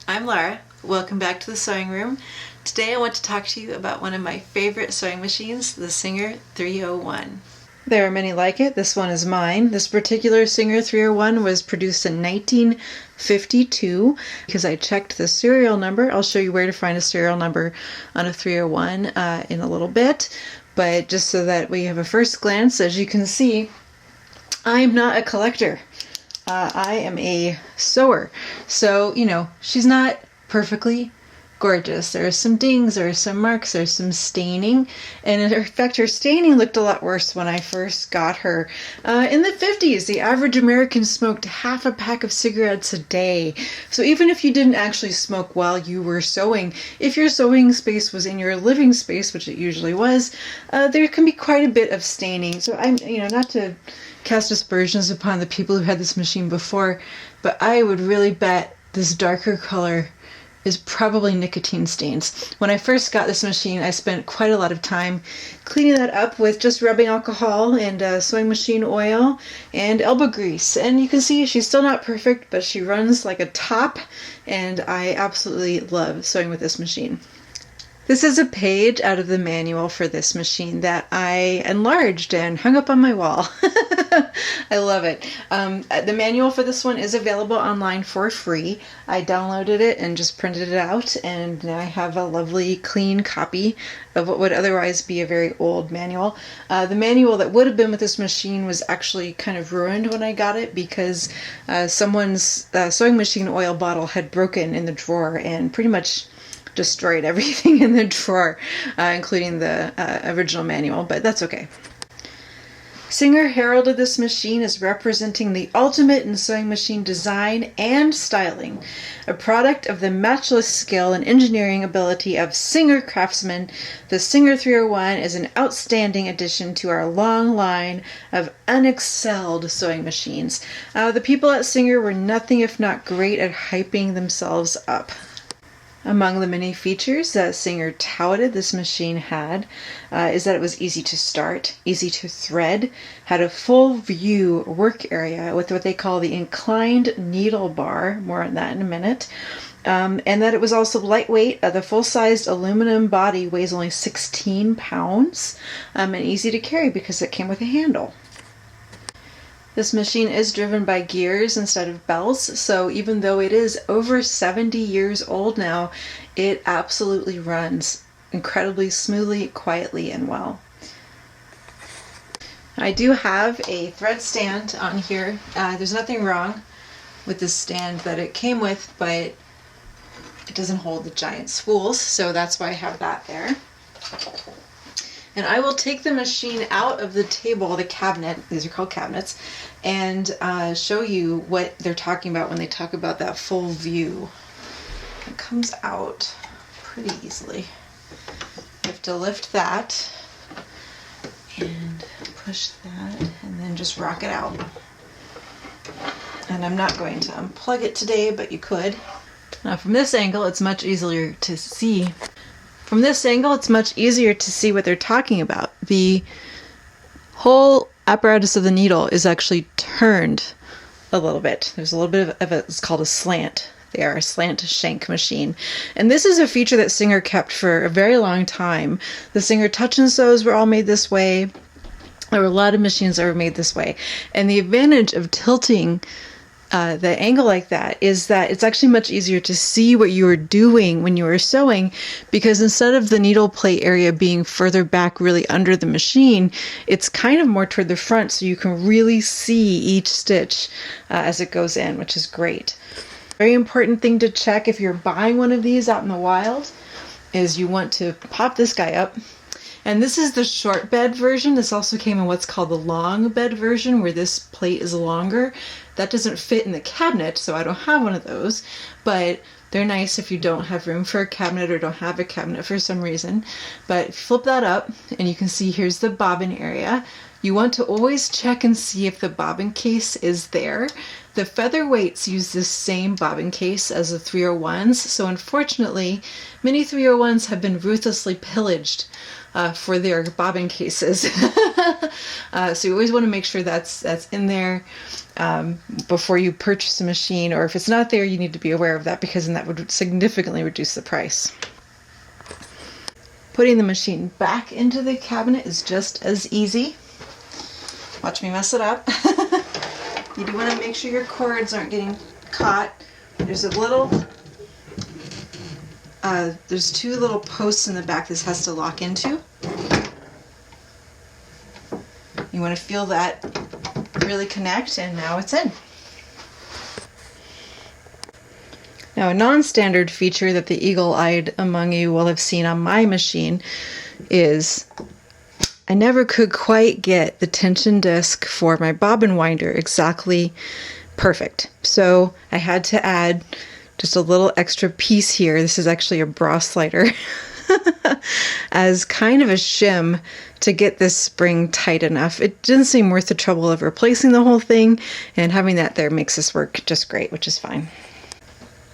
I'm Laura. Welcome back to the sewing room. Today I want to talk to you about one of my favorite sewing machines, the Singer 301. There are many like it. This one is mine. This particular Singer 301 was produced in 1952 because I checked the serial number. I'll show you where to find a serial number on a 301 in a little bit, but just so that we have a first glance, as you can see, I'm not a collector. I am a sewer. So, she's not perfectly gorgeous. There are some dings, there are some marks, there's some staining. And in fact, her staining looked a lot worse when I first got her. In the 50s, the average American smoked half a pack of cigarettes a day. So even if you didn't actually smoke while you were sewing, if your sewing space was in your living space, which it usually was, there can be quite a bit of staining. So I'm, not to cast aspersions upon the people who had this machine before, but I would really bet this darker color is probably nicotine stains. When I first got this machine, I spent quite a lot of time cleaning that up with just rubbing alcohol and sewing machine oil and elbow grease. And you can see she's still not perfect, but she runs like a top, and I absolutely love sewing with this machine. This is a page out of the manual for this machine that I enlarged and hung up on my wall. I love it. The manual for this one is available online for free. I downloaded it and just printed it out, and now I have a lovely clean copy of what would otherwise be a very old manual. The manual that would have been with this machine was actually kind of ruined when I got it because someone's sewing machine oil bottle had broken in the drawer and pretty much destroyed everything in the drawer, including the original manual, but that's okay. Singer heralded this machine as representing the ultimate in sewing machine design and styling, a product of the matchless skill and engineering ability of Singer craftsmen. The Singer 301 is an outstanding addition to our long line of unexcelled sewing machines. The people at Singer were nothing if not great at hyping themselves up. Among the many features that Singer touted this machine had is that it was easy to start, easy to thread, had a full view work area with what they call the inclined needle bar, more on that in a minute, and that it was also lightweight. The full-sized aluminum body weighs only 16 pounds and easy to carry because it came with a handle. This machine is driven by gears instead of belts, so even though it is over 70 years old now, it absolutely runs incredibly smoothly, quietly, and well. I do have a thread stand on here. There's nothing wrong with the stand that it came with, but it doesn't hold the giant spools, so that's why I have that there. And I will take the machine out of the table, the cabinet, these are called cabinets, and show you what they're talking about when they talk about that full view. It comes out pretty easily. You have to lift that and push that and then just rock it out. And I'm not going to unplug it today, but you could. Now from this angle, it's much easier to see. From this angle, it's much easier to see what they're talking about. The whole apparatus of the needle is actually turned a little bit. There's a little bit of it's called a slant. They are a slant shank machine. And this is a feature that Singer kept for a very long time. The Singer touch and sews were all made this way. There were a lot of machines that were made this way. And the advantage of tilting the angle like that is that it's actually much easier to see what you are doing when you are sewing, because instead of the needle play area being further back really under the machine, it's kind of more toward the front, so you can really see each stitch as it goes in, which is great. Very important thing to check if you're buying one of these out in the wild is you want to pop this guy up. And this is the short bed version. This also came in what's called the long bed version, where this plate is longer. That doesn't fit in the cabinet, so I don't have one of those, but they're nice if you don't have room for a cabinet or don't have a cabinet for some reason. But flip that up and you can see here's the bobbin area. You want to always check and see if the bobbin case is there. The Featherweights use this same bobbin case as the 301s, so unfortunately, many 301s have been ruthlessly pillaged for their bobbin cases. So you always want to make sure that's in there. before you purchase a machine, or if it's not there, you need to be aware of that, because then that would significantly reduce the price. Putting the machine back into the cabinet is just as easy. Watch me mess it up. You do want to make sure your cords aren't getting caught. There's there's two little posts in the back this has to lock into. You want to feel that really connect, and now it's in. Now, a non-standard feature that the eagle-eyed among you will have seen on my machine is I never could quite get the tension disc for my bobbin winder exactly perfect. So I had to add just a little extra piece here. This is actually a bra slider as kind of a shim to get this spring tight enough. It didn't seem worth the trouble of replacing the whole thing, and having that there makes this work just great, which is fine.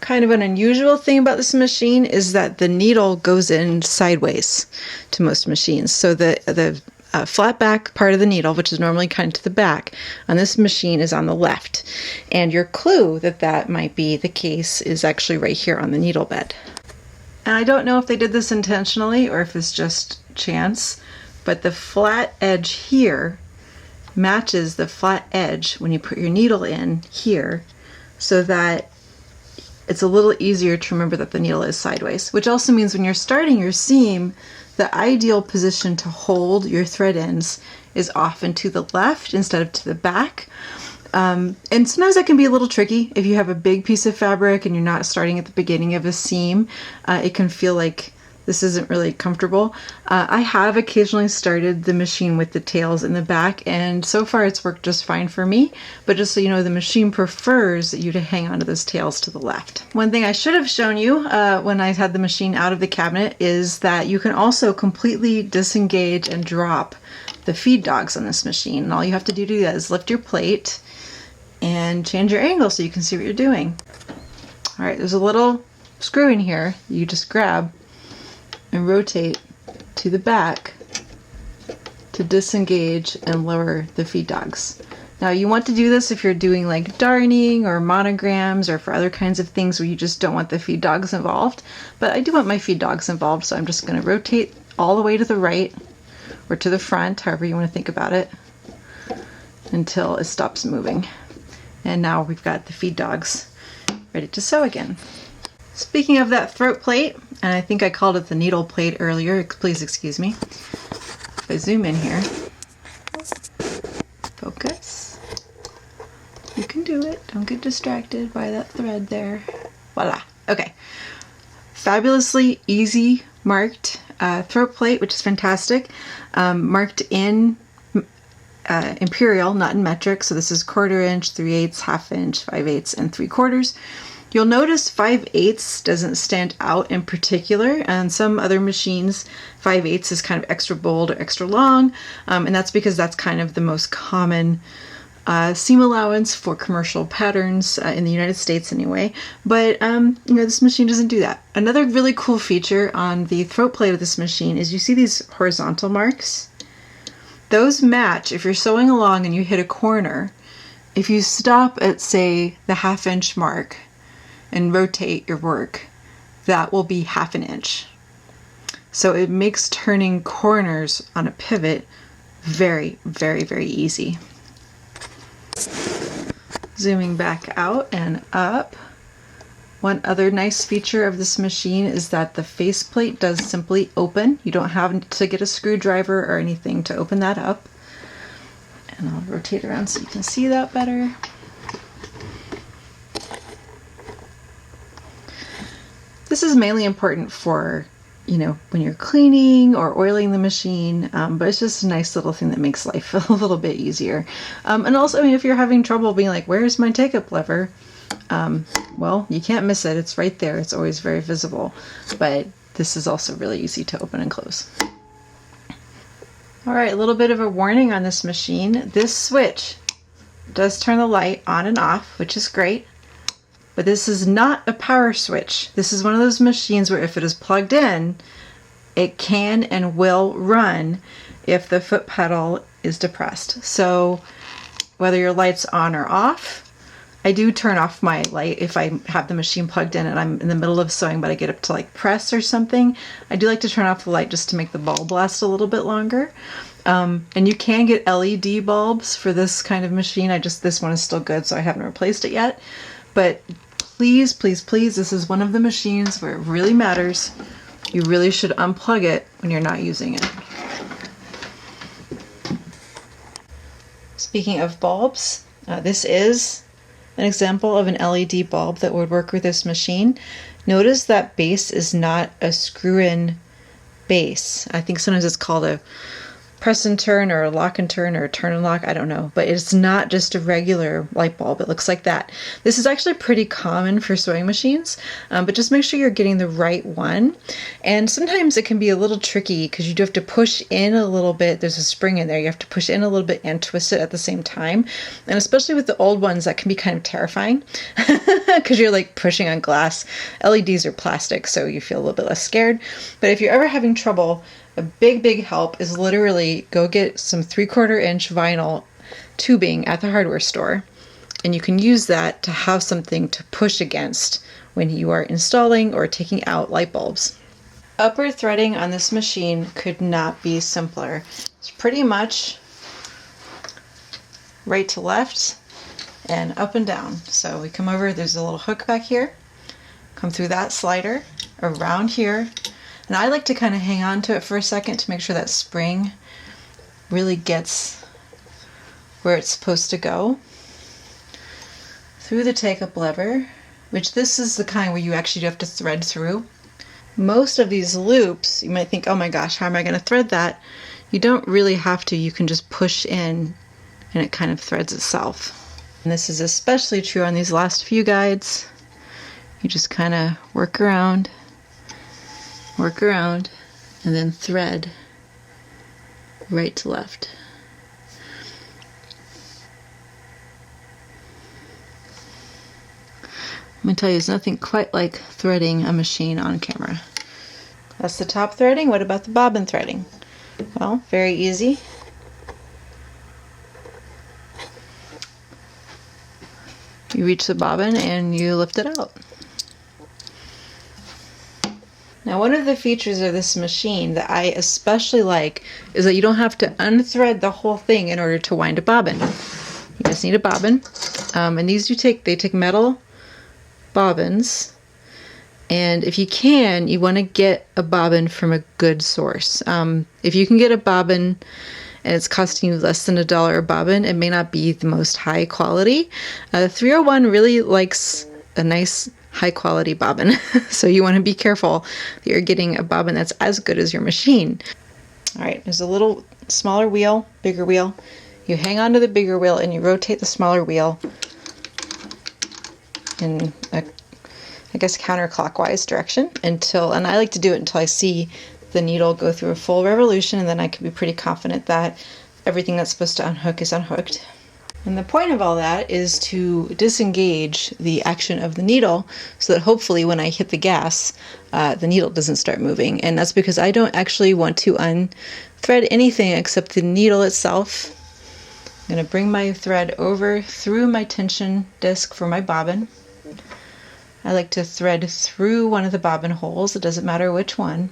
Kind of an unusual thing about this machine is that the needle goes in sideways to most machines. So the flat back part of the needle, which is normally kind of to the back, on this machine is on the left. And your clue that that might be the case is actually right here on the needle bed. And I don't know if they did this intentionally or if it's just chance, but the flat edge here matches the flat edge when you put your needle in here, so that it's a little easier to remember that the needle is sideways, which also means when you're starting your seam, the ideal position to hold your thread ends is often to the left instead of to the back. And sometimes that can be a little tricky. If you have a big piece of fabric and you're not starting at the beginning of a seam, it can feel like this isn't really comfortable. I have occasionally started the machine with the tails in the back, and so far it's worked just fine for me. But just so you know, the machine prefers you to hang onto those tails to the left. One thing I should have shown you when I had the machine out of the cabinet is that you can also completely disengage and drop the feed dogs on this machine. And all you have to do is lift your plate and change your angle so you can see what you're doing. All right, there's a little screw in here you just grab and rotate to the back to disengage and lower the feed dogs. Now, you want to do this if you're doing like darning or monograms or for other kinds of things where you just don't want the feed dogs involved. But I do want my feed dogs involved, so I'm just going to rotate all the way to the right or to the front, however you want to think about it, until it stops moving. And now we've got the feed dogs ready to sew again. Speaking of that throat plate, and I think I called it the needle plate earlier, please excuse me. If I zoom in here, focus. You can do it. Don't get distracted by that thread there. Voila. Okay. Fabulously easy marked throat plate, which is fantastic. Marked in imperial, not in metric. So this is 1/4 inch, 3/8, 1/2 inch, 5/8, and 3/4. You'll notice 5/8 doesn't stand out in particular. On some other machines, 5/8 is kind of extra bold or extra long, and that's because that's kind of the most common seam allowance for commercial patterns in the United States anyway. But this machine doesn't do that. Another really cool feature on the throat plate of this machine is you see these horizontal marks? Those match if you're sewing along and you hit a corner. If you stop at, say, the 1/2 inch mark and rotate your work, that will be 1/2 inch. So it makes turning corners on a pivot very, very, very easy. Zooming back out and up. One other nice feature of this machine is that the faceplate does simply open. You don't have to get a screwdriver or anything to open that up. And I'll rotate around so you can see that better. This is mainly important for, when you're cleaning or oiling the machine, but it's just a nice little thing that makes life a little bit easier. And also, if you're having trouble being like, where's my take-up lever? Well, you can't miss it. It's right there. It's always very visible. But this is also really easy to open and close. All right, a little bit of a warning on this machine. This switch does turn the light on and off, which is great. But this is not a power switch. This is one of those machines where if it is plugged in, it can and will run if the foot pedal is depressed. So whether your light's on or off. I do turn off my light if I have the machine plugged in and I'm in the middle of sewing, but I get up to like press or something. I do like to turn off the light just to make the bulb last a little bit longer. And you can get LED bulbs for this kind of machine. This one is still good, so I haven't replaced it yet. But please, please, please, this is one of the machines where it really matters. You really should unplug it when you're not using it. Speaking of bulbs, this is an example of an LED bulb that would work with this machine. Notice that base is not a screw-in base. I think sometimes it's called a press and turn or a lock and turn or a turn and lock, I don't know, but it's not just a regular light bulb. It looks like that. This is actually pretty common for sewing machines, but just make sure you're getting the right one. And sometimes it can be a little tricky because you do have to push in a little bit. There's a spring in there. You have to push in a little bit and twist it at the same time. And especially with the old ones, that can be kind of terrifying because you're like pushing on glass. LEDs are plastic, so you feel a little bit less scared. But if you're ever having trouble, a big help is literally go get some 3/4 inch vinyl tubing at the hardware store, and you can use that to have something to push against when you are installing or taking out light bulbs. Upper threading on this machine could not be simpler. It's pretty much right to left and up and down. So we come over, there's a little hook back here, come through that slider, around here. And I like to kind of hang on to it for a second to make sure that spring really gets where it's supposed to go. Through the take-up lever, which this is the kind where you actually do have to thread through. Most of these loops, you might think, oh my gosh, how am I going to thread that? You don't really have to. You can just push in and it kind of threads itself. And this is especially true on these last few guides. You just kind of work around, and then thread right to left. I'm going to tell you, there's nothing quite like threading a machine on camera. That's the top threading. What about the bobbin threading? Well, very easy. You reach the bobbin and you lift it out. Now, one of the features of this machine that I especially like is that you don't have to unthread the whole thing in order to wind a bobbin. You just need a bobbin. And these they take metal bobbins. And if you can, you want to get a bobbin from a good source. If you can get a bobbin and it's costing you less than $1 a bobbin, it may not be the most high quality. 301 really likes a nice high quality bobbin. So you want to be careful that you're getting a bobbin that's as good as your machine. All right, there's a little smaller wheel, bigger wheel. You hang on to the bigger wheel and you rotate the smaller wheel in a, I guess, counterclockwise direction and I like to do it until I see the needle go through a full revolution, and then I can be pretty confident that everything that's supposed to unhook is unhooked. And the point of all that is to disengage the action of the needle so that hopefully when I hit the gas, the needle doesn't start moving. And that's because I don't actually want to unthread anything except the needle itself. I'm going to bring my thread over through my tension disc for my bobbin. I like to thread through one of the bobbin holes. It doesn't matter which one.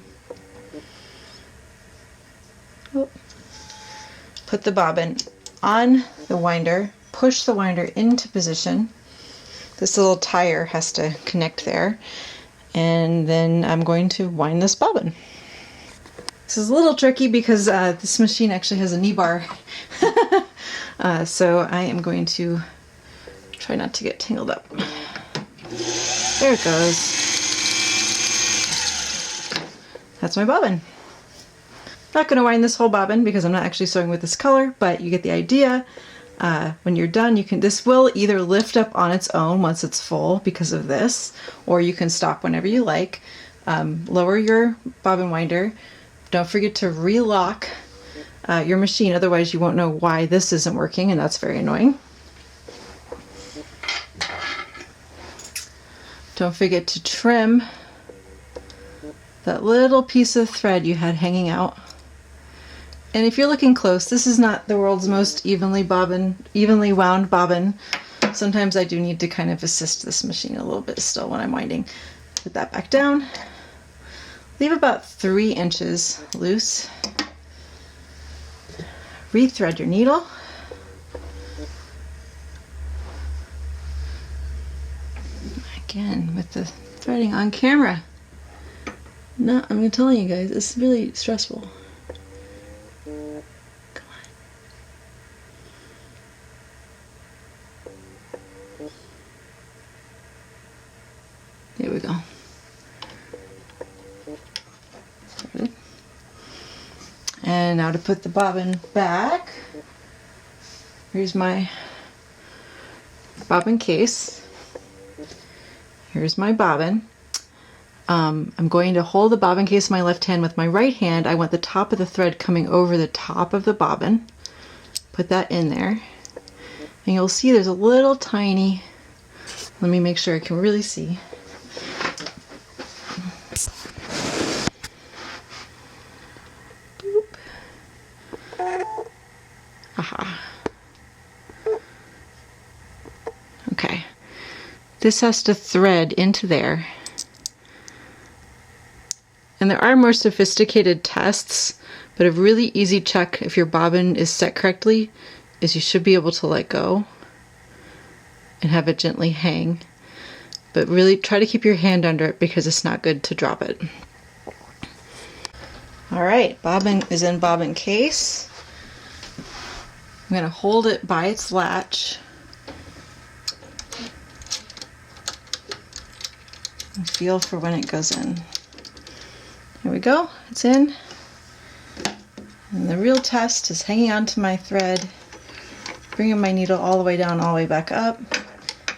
Put the bobbin on the winder, push the winder into position. This little tire has to connect there, and then I'm going to wind this bobbin. This is a little tricky because this machine actually has a knee bar, so I am going to try not to get tangled up. There it goes. That's my bobbin. Not going to wind this whole bobbin because I'm not actually sewing with this color, but you get the idea. When you're done, this will either lift up on its own once it's full because of this, or you can stop whenever you like. Lower your bobbin winder. Don't forget to relock your machine, otherwise you won't know why this isn't working, and that's very annoying. Don't forget to trim that little piece of thread you had hanging out. And if you're looking close, this is not the world's most evenly wound bobbin. Sometimes I do need to kind of assist this machine a little bit still when I'm winding. Put that back down. Leave about 3 inches loose. Rethread your needle. Again, with the threading on camera. No, I'm telling you guys, it's really stressful. Come on. There we go. And now to put the bobbin back, here's my bobbin case. Here's my bobbin. I'm going to hold the bobbin case in my left hand. With my right hand, I want the top of the thread coming over the top of the bobbin. Put that in there. And you'll see there's a little tiny, let me make sure I can really see. Aha. Okay. This has to thread into there. And there are more sophisticated tests, but a really easy check if your bobbin is set correctly is you should be able to let go and have it gently hang. But really try to keep your hand under it because it's not good to drop it. Alright, bobbin is in bobbin case. I'm going to hold it by its latch and feel for when it goes in. Here we go, it's in. And the real test is hanging onto my thread, bringing my needle all the way down, all the way back up.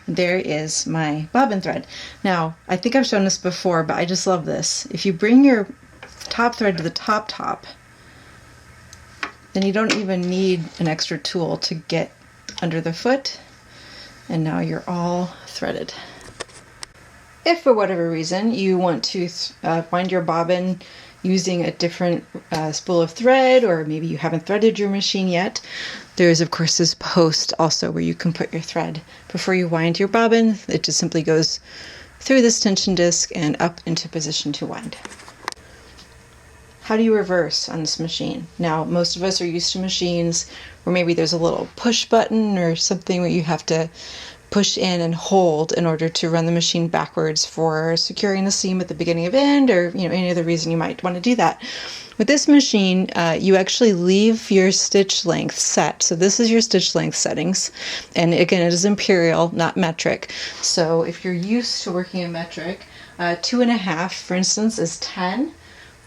And there is my bobbin thread. Now, I think I've shown this before, but I just love this. If you bring your top thread to the top, then you don't even need an extra tool to get under the foot, and now you're all threaded. If for whatever reason you want to wind your bobbin using a different spool of thread, or maybe you haven't threaded your machine yet, there is of course this post also where you can put your thread. Before you wind your bobbin, it just simply goes through this tension disc and up into position to wind. How do you reverse on this machine? Now, most of us are used to machines where maybe there's a little push button or something where you have to push in and hold in order to run the machine backwards for securing the seam at the beginning of end, or any other reason you might want to do that. With this machine, you actually leave your stitch length set. So this is your stitch length settings, and again, it is imperial, not metric. So if you're used to working in metric, 2.5, for instance, is 10.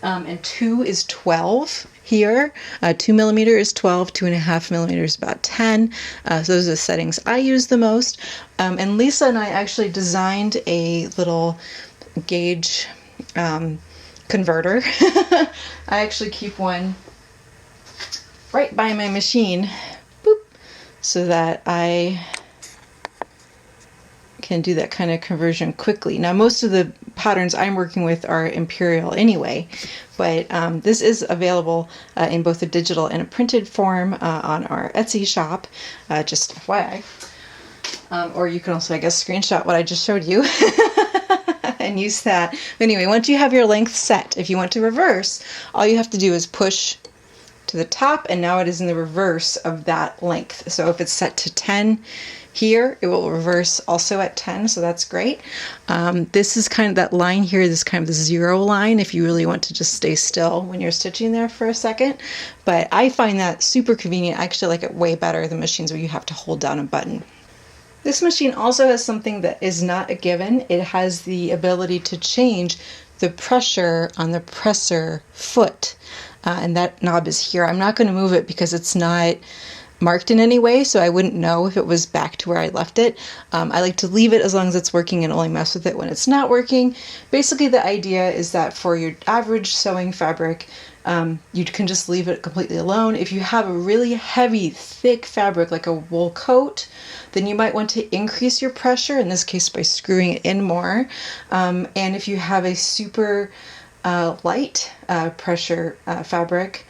And 2 is 12 here. 2 millimeter is 12, 2.5 millimeters is about 10. So those are the settings I use the most. And Lisa and I actually designed a little gauge converter. I actually keep one right by my machine, boop, so that I can do that kind of conversion quickly. Now, most of the patterns I'm working with are imperial anyway, but this is available in both a digital and a printed form on our Etsy shop, just FYI. Or you can also, I guess, screenshot what I just showed you and use that. But anyway, once you have your length set, if you want to reverse, all you have to do is push to the top, and now it is in the reverse of that length. So if it's set to 10 here, it will reverse also at 10, so that's great. This is kind of that line here, this kind of the 0 line if you really want to just stay still when you're stitching there for a second. But I find that super convenient. I actually like it way better than machines where you have to hold down a button. This machine also has something that is not a given. It has the ability to change the pressure on the presser foot. And that knob is here. I'm not going to move it because it's not marked in any way, so I wouldn't know if it was back to where I left it. I like to leave it as long as it's working and only mess with it when it's not working. Basically, the idea is that for your average sewing fabric, you can just leave it completely alone. If you have a really heavy, thick fabric like a wool coat, then you might want to increase your pressure, in this case by screwing it in more. And if you have a super light pressure fabric,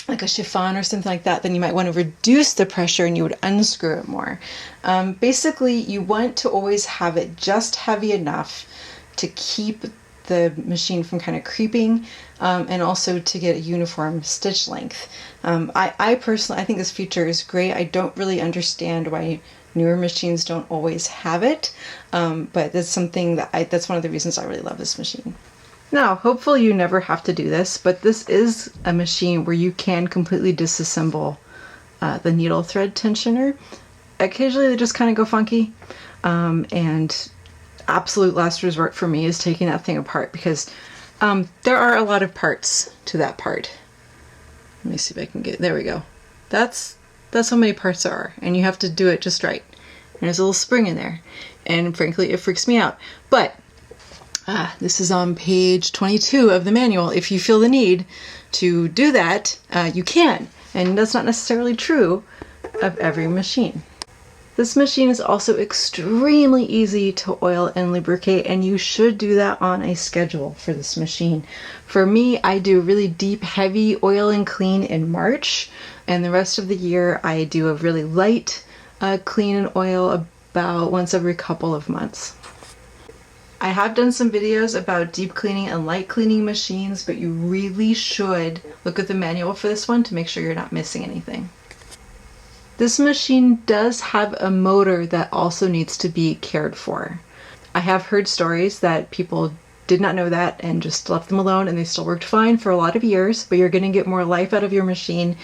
like a chiffon or something like that, then you might want to reduce the pressure and you would unscrew it more. Basically, you want to always have it just heavy enough to keep the machine from kind of creeping, and also to get a uniform stitch length. I personally, I think this feature is great. I don't really understand why newer machines don't always have it, but that's something that that's one of the reasons I really love this machine. Now, hopefully you never have to do this, but this is a machine where you can completely disassemble the needle thread tensioner. Occasionally they just kind of go funky, and absolute last resort for me is taking that thing apart, because there are a lot of parts to that part. Let me see if I can get, there we go. That's how many parts there are, and you have to do it just right. And there's a little spring in there, and frankly it freaks me out. But this is on page 22 of the manual. If you feel the need to do that, you can, and that's not necessarily true of every machine. This machine is also extremely easy to oil and lubricate, and you should do that on a schedule for this machine. For me, I do really deep, heavy oil and clean in March, and the rest of the year I do a really light clean and oil about once every couple of months. I have done some videos about deep cleaning and light cleaning machines, but you really should look at the manual for this one to make sure you're not missing anything. This machine does have a motor that also needs to be cared for. I have heard stories that people did not know that and just left them alone and they still worked fine for a lot of years, but you're going to get more life out of your machine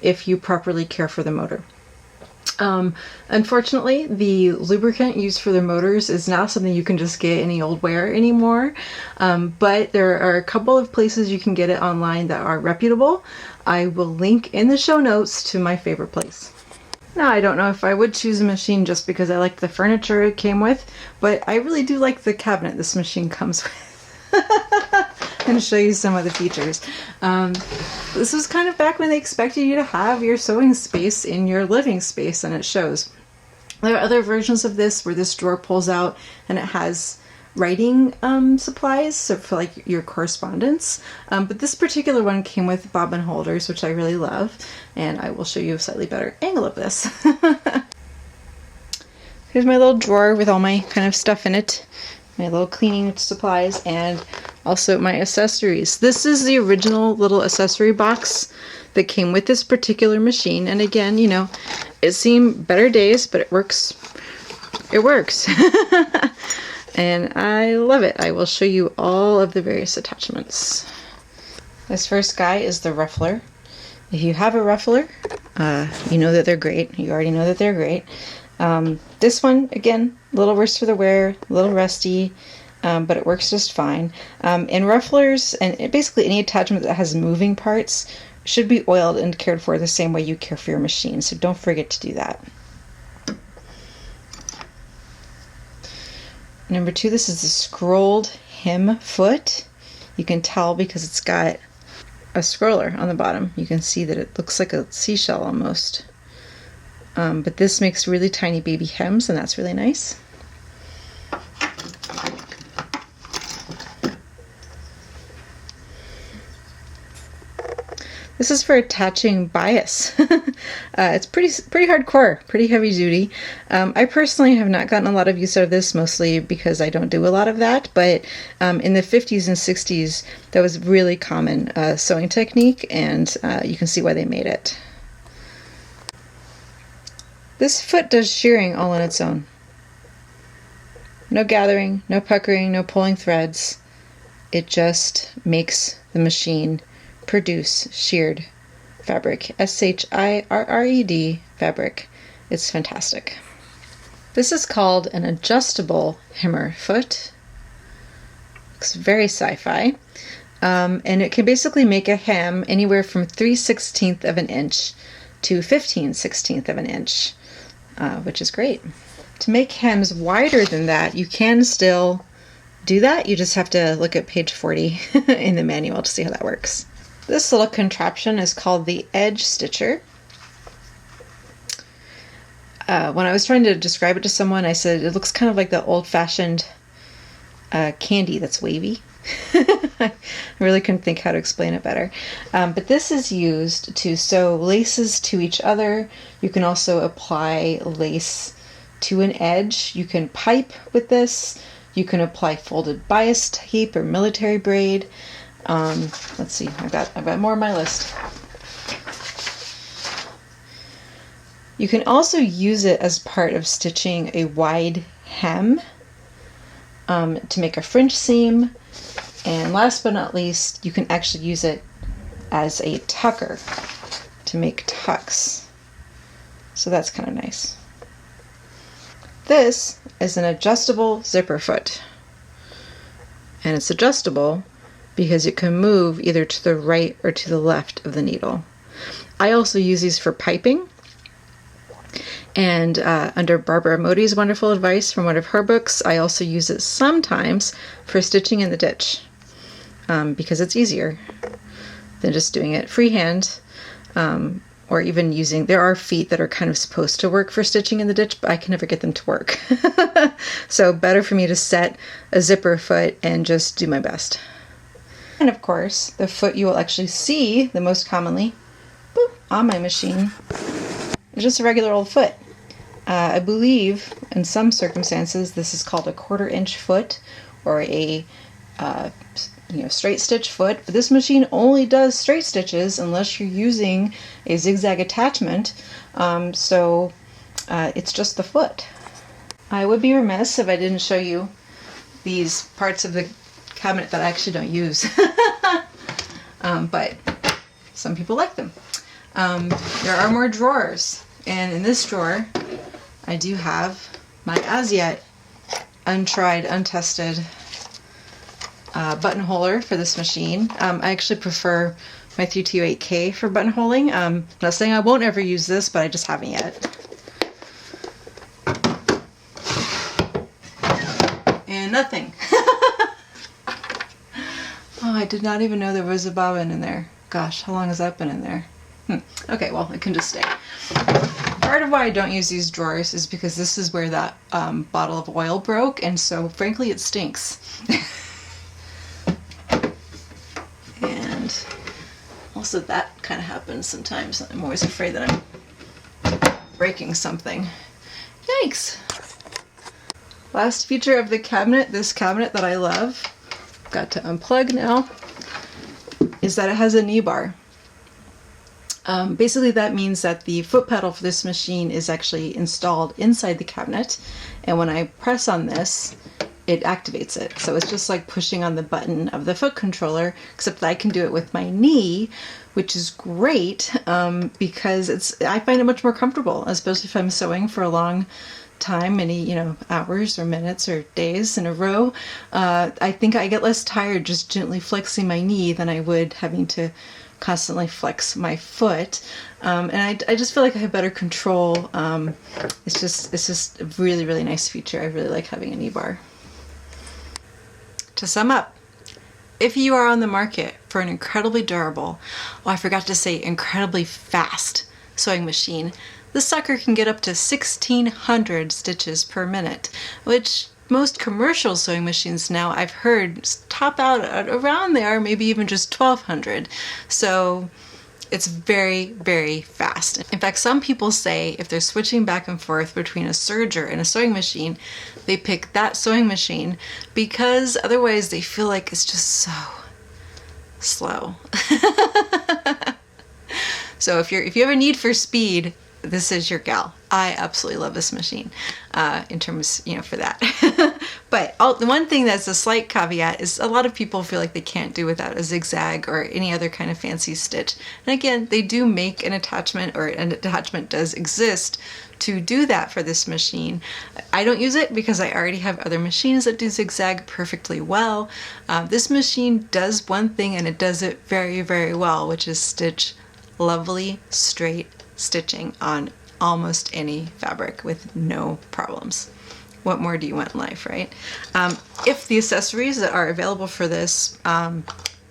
if you properly care for the motor. Unfortunately, the lubricant used for the motors is not something you can just get any old where anymore, but there are a couple of places you can get it online that are reputable. I will link in the show notes to my favorite place. Now, I don't know if I would choose a machine just because I liked the furniture it came with, but I really do like the cabinet this machine comes with. I'm going to show you some of the features. This was kind of back when they expected you to have your sewing space in your living space, and it shows. There are other versions of this where this drawer pulls out and it has writing supplies, so for like your correspondence. But this particular one came with bobbin holders, which I really love, and I will show you a slightly better angle of this. Here's my little drawer with all my kind of stuff in it. My little cleaning supplies, and also my accessories. This is the original little accessory box that came with this particular machine, and again, you know, it's seen better days, but it works. It works. And I love it. I will show you all of the various attachments. This first guy is the ruffler. If you have a ruffler, you know that they're great. You already know that they're great. This one, again, a little worse for the wear, a little rusty, but it works just fine. And rufflers, and basically any attachment that has moving parts, should be oiled and cared for the same way you care for your machine, so don't forget to do that. Number 2, this is the scrolled hem foot. You can tell because it's got a scroller on the bottom. You can see that it looks like a seashell almost. But this makes really tiny baby hems, and that's really nice. This is for attaching bias. It's pretty hardcore, pretty heavy duty. I personally have not gotten a lot of use out of this, mostly because I don't do a lot of that, but in the 50s and 60s, that was really common sewing technique, and you can see why they made it. This foot does shearing all on its own. No gathering, no puckering, no pulling threads. It just makes the machine produce sheared fabric. S-H-I-R-R-E-D fabric. It's fantastic. This is called an adjustable hemmer foot. Looks very sci-fi. And it can basically make a hem anywhere from 3/16 of an inch to 15/16 of an inch. Which is great. To make hems wider than that, you can still do that. You just have to look at page 40 in the manual to see how that works. This little contraption is called the edge stitcher. When I was trying to describe it to someone, I said it looks kind of like the old-fashioned candy that's wavy. I really couldn't think how to explain it better. But this is used to sew laces to each other. You can also apply lace to an edge. You can pipe with this. You can apply folded bias tape or military braid. Let's see, I've got more on my list. You can also use it as part of stitching a wide hem to make a French seam. And last but not least, you can actually use it as a tucker to make tucks. So that's kind of nice. This is an adjustable zipper foot. And it's adjustable because it can move either to the right or to the left of the needle. I also use these for piping. And under Barbara Modi's wonderful advice from one of her books, I also use it sometimes for stitching in the ditch because it's easier than just doing it freehand or even using, there are feet that are kind of supposed to work for stitching in the ditch, but I can never get them to work. So better for me to set a zipper foot and just do my best. And of course, the foot you will actually see the most commonly on my machine is just a regular old foot. I believe in some circumstances this is called a 1/4 inch foot or a straight stitch foot, but this machine only does straight stitches unless you're using a zigzag attachment, so it's just the foot. I would be remiss if I didn't show you these parts of the cabinet that I actually don't use, but some people like them. There are more drawers, and in this drawer I do have my as yet untried, untested buttonholer for this machine. I actually prefer my 328K for buttonholing. I'm not saying I won't ever use this, but I just haven't yet. And nothing. Oh, I did not even know there was a bobbin in there. Gosh, how long has that been in there? Okay, well, it can just stay. Part of why I don't use these drawers is because this is where that bottle of oil broke, and so frankly it stinks. And also that kind of happens sometimes. I'm always afraid that I'm breaking something. Yikes! Last feature of the cabinet, this cabinet that I love, got to unplug now, is that it has a knee bar. Basically that means that the foot pedal for this machine is actually installed inside the cabinet, and when I press on this, it activates it. So it's just like pushing on the button of the foot controller, except that I can do it with my knee, which is great because I find it much more comfortable, especially if I'm sewing for a long time, many hours or minutes or days in a row. I think I get less tired just gently flexing my knee than I would having to constantly flex my foot, and I just feel like I have better control. It's just a really, really nice feature. I really like having a knee bar. To sum up, if you are on the market for an incredibly durable, I forgot to say incredibly fast sewing machine, this sucker can get up to 1,600 stitches per minute, which most commercial sewing machines now I've heard top out at around there, maybe even just 1,200. So it's very, very fast. In fact, some people say if they're switching back and forth between a serger and a sewing machine, they pick that sewing machine because otherwise they feel like it's just so slow. So if you have a need for speed, this is your gal. I absolutely love this machine in terms, for that. But the one thing that's a slight caveat is a lot of people feel like they can't do without a zigzag or any other kind of fancy stitch. And again, they do make an attachment, or an attachment does exist to do that for this machine. I don't use it because I already have other machines that do zigzag perfectly well. This machine does one thing, and it does it very, very well, which is stitch lovely straight stitching on almost any fabric with no problems. What more do you want in life, right? If the accessories that are available for this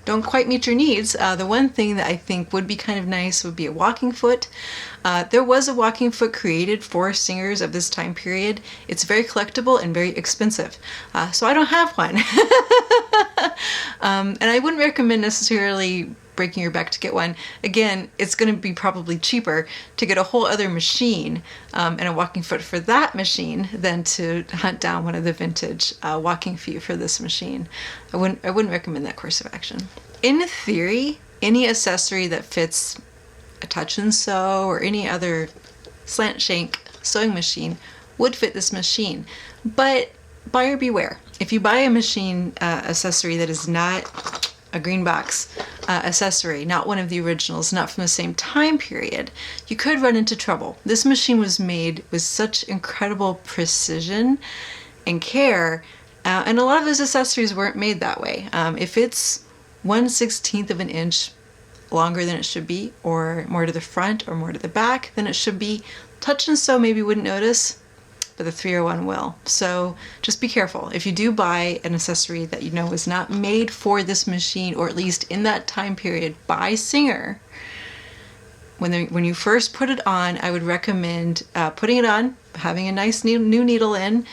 don't quite meet your needs, the one thing that I think would be kind of nice would be a walking foot. There was a walking foot created for singers of this time period. It's very collectible and very expensive, so I don't have one. And I wouldn't recommend necessarily breaking your back to get one. Again, it's going to be probably cheaper to get a whole other machine and a walking foot for that machine than to hunt down one of the vintage walking feet for this machine. I wouldn't recommend that course of action. In theory, any accessory that fits a touch and sew or any other slant shank sewing machine would fit this machine, but buyer beware. If you buy a machine accessory that is not a green box accessory, not one of the originals, not from the same time period, you could run into trouble. This machine was made with such incredible precision and care, and a lot of those accessories weren't made that way. If it's 1/16 of an inch longer than it should be, or more to the front or more to the back than it should be, touch and sew maybe wouldn't notice, but the 301 will. So just be careful. If you do buy an accessory that you know is not made for this machine, or at least in that time period by Singer, when you first put it on, I would recommend putting it on, having a nice new needle in,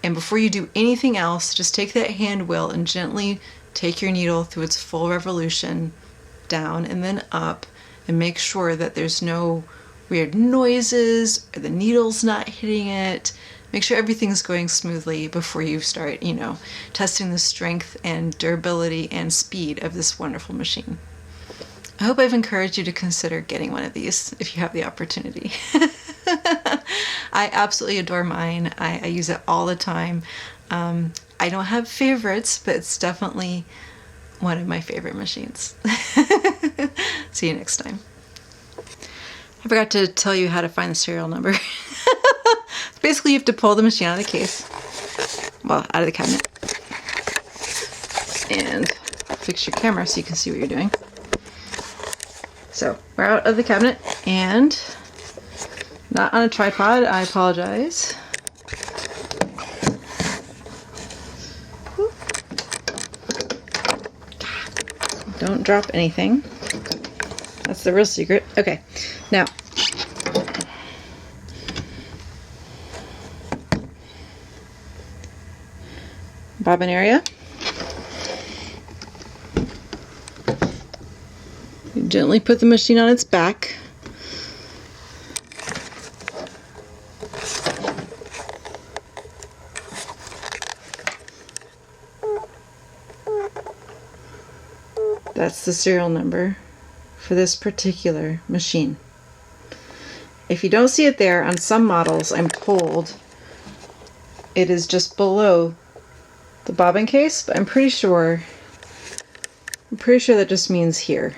and before you do anything else, just take that hand wheel and gently take your needle through its full revolution, down and then up, and make sure that there's no weird noises or the needle's not hitting it. Make sure everything's going smoothly before you start, testing the strength and durability and speed of this wonderful machine. I hope I've encouraged you to consider getting one of these if you have the opportunity. I absolutely adore mine. I use it all the time. I don't have favorites, but it's definitely one of my favorite machines. See you next time. I forgot to tell you how to find the serial number. Basically, you have to pull the machine out of the case, well, out of the cabinet, and fix your camera so you can see what you're doing. So we're out of the cabinet and not on a tripod. I apologize. Don't drop anything. That's the real secret. Okay, now bobbin area. You gently put the machine on its back. That's the serial number for this particular machine. If you don't see it there, on some models, I'm told it is just below the bobbin case, but I'm pretty sure that just means here.